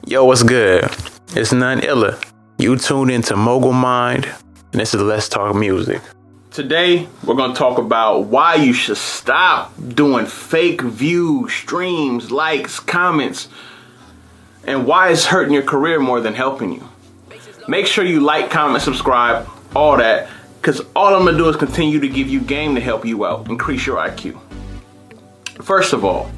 Yo, what's good? It's none iller. You tuned into Mogul Mined, and this is Let's Talk Music. Today, we're going to talk about why you should stop doing fake views, streams, likes, comments, and why it's hurting your career more than helping you. Make sure you like, comment, subscribe, all that, because all I'm going to do is continue to give you game to help you out, increase your IQ. First of all,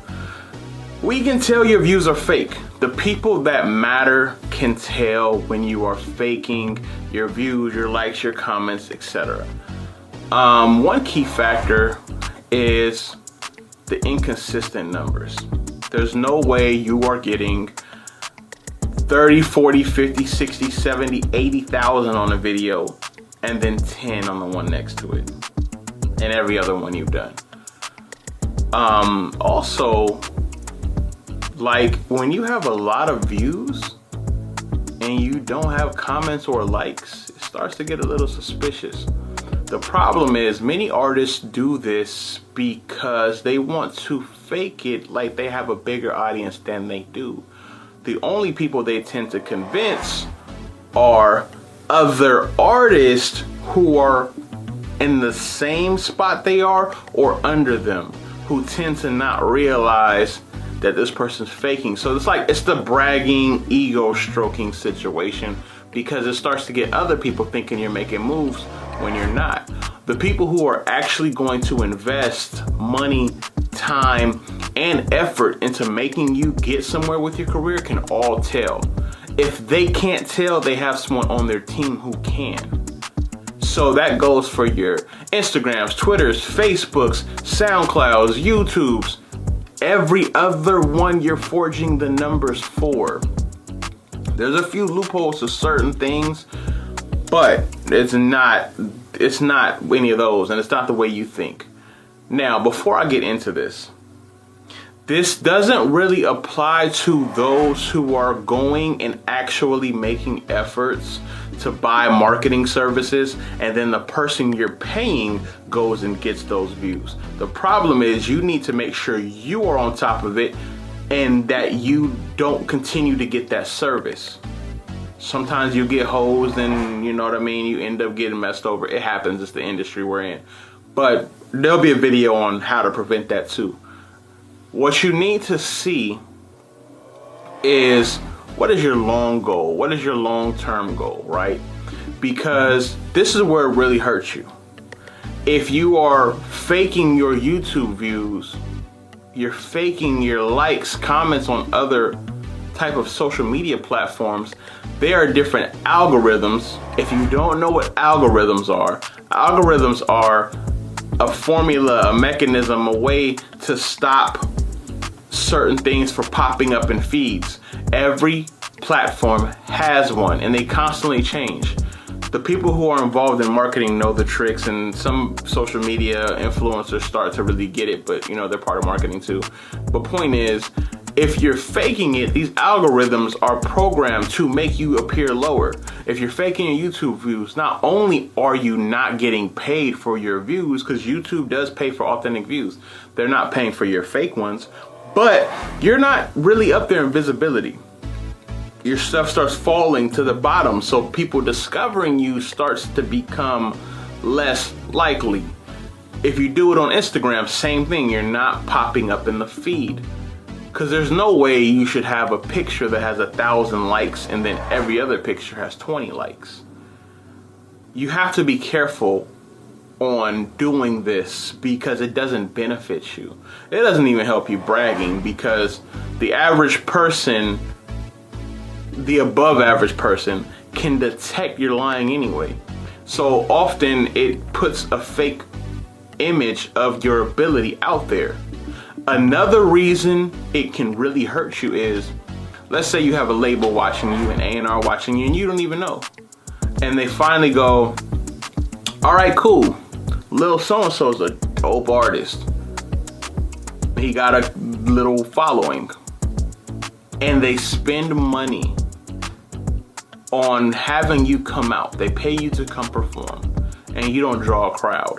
we can tell your views are fake. The people that matter can tell when you are faking your views, your likes, your comments, etc. One key factor is the inconsistent numbers. There's no way you are getting 30, 40, 50, 60, 70, 80,000 on a video and then 10 on the one next to it and every other one you've done. Also, like when you have a lot of views and you don't have comments or likes, it starts to get a little suspicious. The problem is many artists do this because they want to fake it like they have a bigger audience than they do. The only people they tend to convince are other artists who are in the same spot they are or under them, who tend to not realize that this person's faking. So it's the bragging, ego stroking situation, because it starts to get other people thinking you're making moves when you're not. The people who are actually going to invest money, time, and effort into making you get somewhere with your career can all tell. If they can't tell, they have someone on their team who can. So that goes for your Instagrams, Twitters, Facebooks, SoundClouds, YouTubes, every other one you're forging the numbers for. There's a few loopholes to certain things, but it's not any of those, and it's not the way you think. Now, before I get into this doesn't really apply to those who are going and actually making efforts to buy marketing services, and then the person you're paying goes and gets those views. The problem is you need to make sure you are on top of it and that you don't continue to get that service. Sometimes you get hosed and you know what I mean, you end up getting messed over. It happens, it's the industry we're in. But there'll be a video on how to prevent that too. What you need to see is, what is your long goal? What is your long-term goal, right? Because this is where it really hurts you. If you are faking your YouTube views, you're faking your likes, comments on other type of social media platforms, there are different algorithms. If you don't know what algorithms are a formula, a mechanism, a way to stop certain things from popping up in feeds. Every platform has one, and they constantly change. The people who are involved in marketing know the tricks, and some social media influencers start to really get it, but they're part of marketing too. But point is, if you're faking it, these algorithms are programmed to make you appear lower. If you're faking your YouTube views, not only are you not getting paid for your views, because YouTube does pay for authentic views, they're not paying for your fake ones, but you're not really up there in visibility. Your stuff starts falling to the bottom, so people discovering you starts to become less likely. If you do it on Instagram, same thing, you're not popping up in the feed. Because there's no way you should have a picture that has 1,000 likes and then every other picture has 20 likes. You have to be careful on doing this because it doesn't benefit you. It doesn't even help you bragging, because the average person, the above average person, can detect you're lying anyway. So often it puts a fake image of your ability out there. Another reason it can really hurt you is, let's say you have a label watching you, an A&R watching you, and you don't even know. And they finally go, all right, cool. Lil so-and-so's a dope artist. He got a little following. And they spend money on having you come out. They pay you to come perform, and you don't draw a crowd.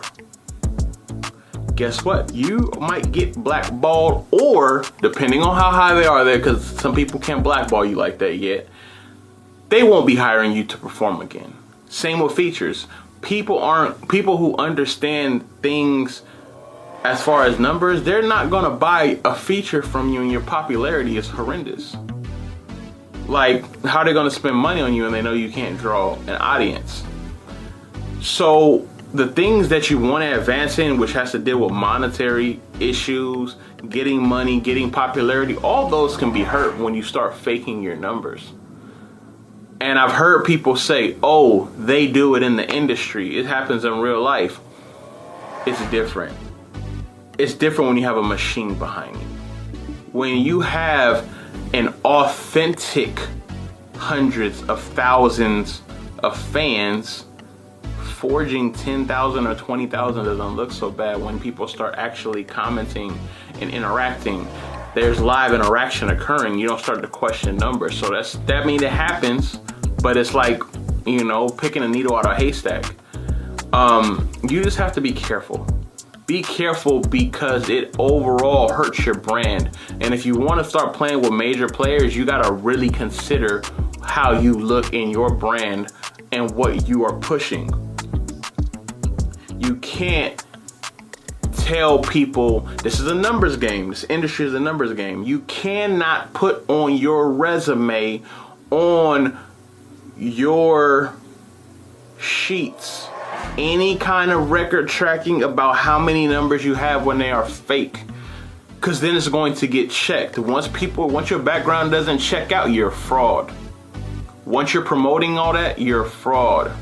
guess what? You might get blackballed, or depending on how high they are there, because some people can't blackball you like that yet, they won't be hiring you to perform again. Same with features. People who understand things as far as numbers, they're not gonna buy a feature from you and your popularity is horrendous. Like, how are they gonna spend money on you and they know you can't draw an audience? So the things that you want to advance in, which has to deal with monetary issues, getting money, getting popularity, all those can be hurt when you start faking your numbers. And I've heard people say, oh, they do it in the industry. It happens in real life. It's different. It's different when you have a machine behind you. When you have an authentic hundreds of thousands of fans, forging 10,000 or 20,000 doesn't look so bad when people start actually commenting and interacting. There's live interaction occurring. You don't start to question numbers. So that means it happens, but it's like, picking a needle out of a haystack. You just have to be careful. Be careful because it overall hurts your brand. And if you want to start playing with major players, you got to really consider how you look in your brand and what you are pushing. You can't tell people this is a numbers game. This industry is a numbers game. You cannot put on your resume, on your sheets, any kind of record tracking about how many numbers you have when they are fake, because then it's going to get checked. Once your background doesn't check out, you're a fraud. Once you're promoting all that, you're a fraud.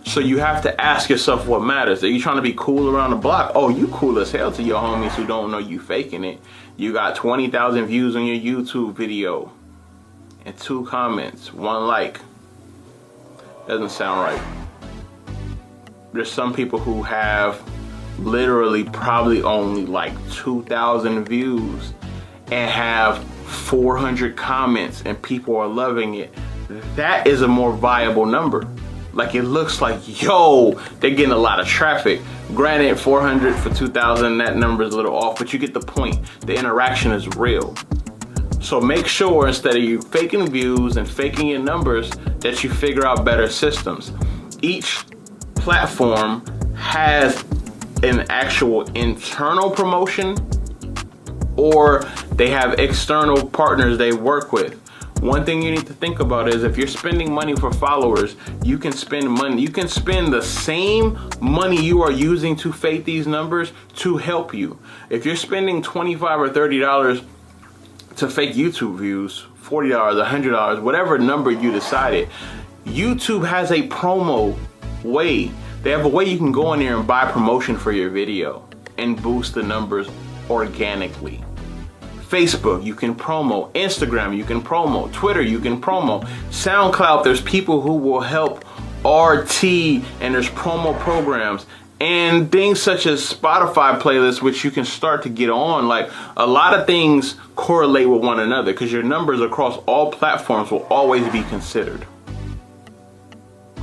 So you have to ask yourself what matters. Are you trying to be cool around the block? Oh, you cool as hell to your homies who don't know you faking it. You got 20,000 views on your YouTube video and 2 comments, 1 like. Doesn't sound right. There's some people who have literally probably only like 2,000 views and have 400 comments and people are loving it. That is a more viable number. Like, it looks like, yo, they're getting a lot of traffic. Granted, 400 for 2,000, that number is a little off, but you get the point. The interaction is real. So make sure, instead of you faking views and faking your numbers, that you figure out better systems. Each platform has an actual internal promotion, or they have external partners they work with. One thing you need to think about is, if you're spending money for followers, you can spend money. You can spend the same money you are using to fake these numbers to help you. If you're spending $25 or $30 to fake YouTube views, $40, $100, whatever number you decided, YouTube has a promo way. They have a way you can go in there and buy promotion for your video and boost the numbers organically. Facebook, you can promo. Instagram, you can promo. Twitter, you can promo. SoundCloud, there's people who will help RT, and there's promo programs. And things such as Spotify playlists, which you can start to get on. Like, a lot of things correlate with one another, because your numbers across all platforms will always be considered.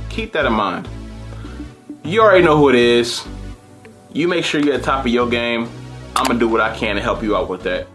Keep that in mind. You already know who it is. You make sure you're at the top of your game. I'm going to do what I can to help you out with that.